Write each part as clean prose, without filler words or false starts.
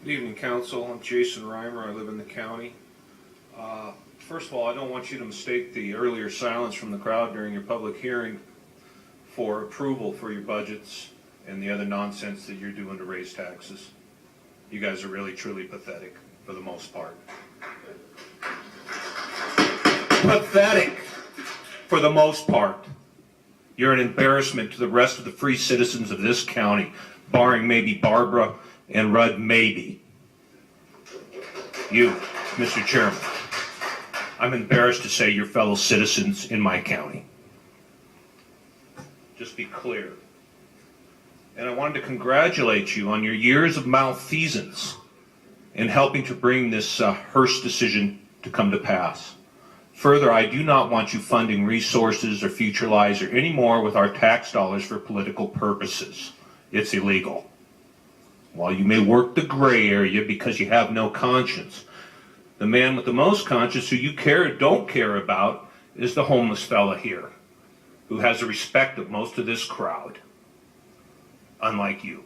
Good evening, Council. I'm Jason Reimer. I live in the county. First of all, I don't want you to mistake the earlier silence from the crowd during your public hearing for approval for your budgets and the other nonsense that you're doing to raise taxes. You guys are really, truly pathetic for the most part. Pathetic for the most part. You're an embarrassment to the rest of the free citizens of this county, barring maybe Barbara and Rudd, maybe. You, Mr. Chairman, I'm embarrassed to say you're fellow citizens in my county. Just be clear. And I wanted to congratulate you on your years of malfeasance in helping to bring this Hearst decision to come to pass. Further, I do not want you funding resources or future lies or any more with our tax dollars for political purposes. It's illegal. While you may work the gray area because you have no conscience, the man with the most conscience who you don't care about is the homeless fella here, who has the respect of most of this crowd, unlike you.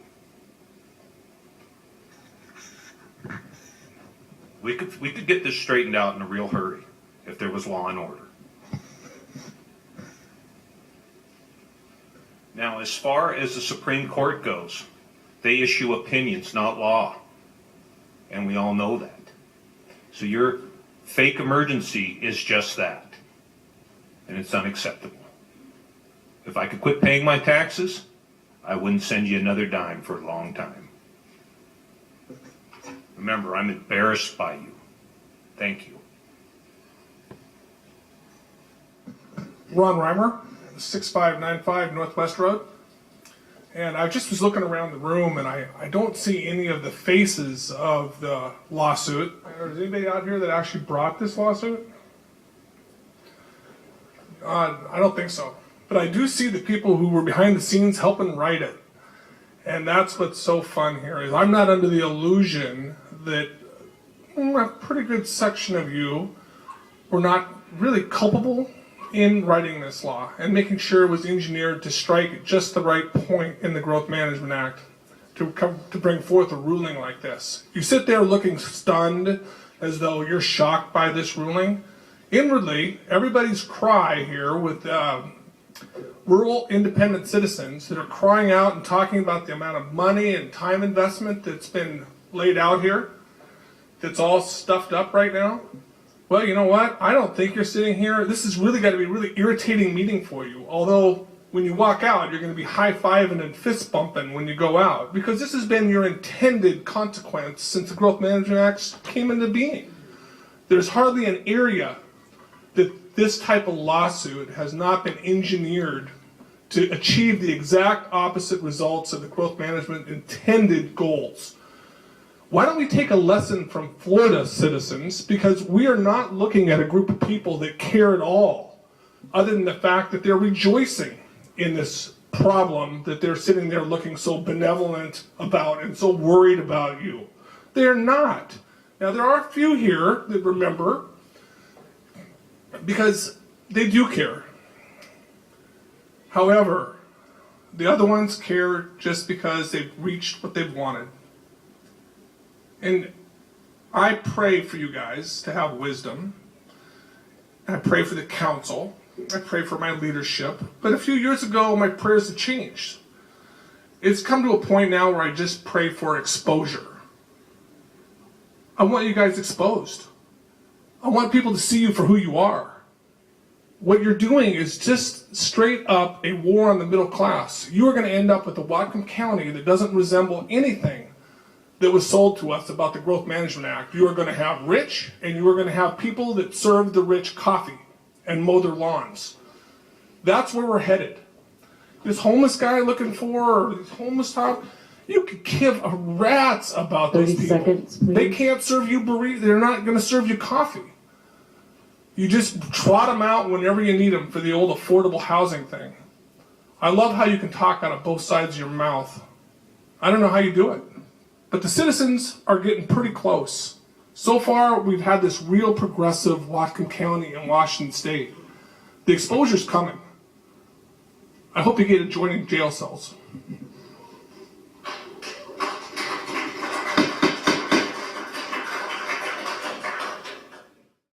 We could get this straightened out in a real hurry if there was law and order. Now, as far as the Supreme Court goes, they issue opinions, not law. And we all know that. So your fake emergency is just that. And it's unacceptable. If I could quit paying my taxes, I wouldn't send you another dime for a long time. Remember, I'm embarrassed by you. Thank you. Ron Reimer, 6595 Northwest Road. And I just was looking around the room and I don't see any of the faces of the lawsuit. Is anybody out here that actually brought this lawsuit? I don't think so. But I do see the people who were behind the scenes helping write it. And that's what's so fun here, is I'm not under the illusion that a pretty good section of you were not really culpable in writing this law and making sure it was engineered to strike at just the right point in the Growth Management Act to bring forth a ruling like this. You sit there looking stunned as though you're shocked by this ruling. Inwardly, everybody's cry here with rural independent citizens that are crying out and talking about the amount of money and time investment that's been laid out here, that's all stuffed up right now. Well, you know what? I don't think you're sitting here. This has really got to be a really irritating meeting for you. Although, when you walk out, you're going to be high-fiving and fist-bumping when you go out. Because this has been your intended consequence since the Growth Management Act came into being. There's hardly an area that this type of lawsuit has not been engineered to achieve the exact opposite results of the growth management intended goals. Why don't we take a lesson from Florida citizens, because we are not looking at a group of people that care at all, other than the fact that they're rejoicing in this problem that they're sitting there looking so benevolent about and so worried about you. They're not. Now there are a few here that remember, because they do care. However, the other ones care just because they've reached what they've wanted. And I pray for you guys to have wisdom. I pray for the council. I pray for my leadership. But a few years ago, my prayers have changed. It's come to a point now where I just pray for exposure. I want you guys exposed. I want people to see you for who you are. What you're doing is just straight up a war on the middle class. You are going to end up with a Whatcom County that doesn't resemble anything that was sold to us about the Growth Management Act. You are going to have rich, and you are going to have people that serve the rich coffee and mow their lawns. That's where we're headed. This homeless guy looking for, or this homeless top, you could give a rat's about those people. 30 seconds, please. They can't serve you burritos. They're not going to serve you coffee. You just trot them out whenever you need them for the old affordable housing thing. I love how you can talk out of both sides of your mouth. I don't know how you do it. But the citizens are getting pretty close. So far, we've had this real progressive Whatcom County and Washington State. The exposure's coming. I hope you get adjoining jail cells.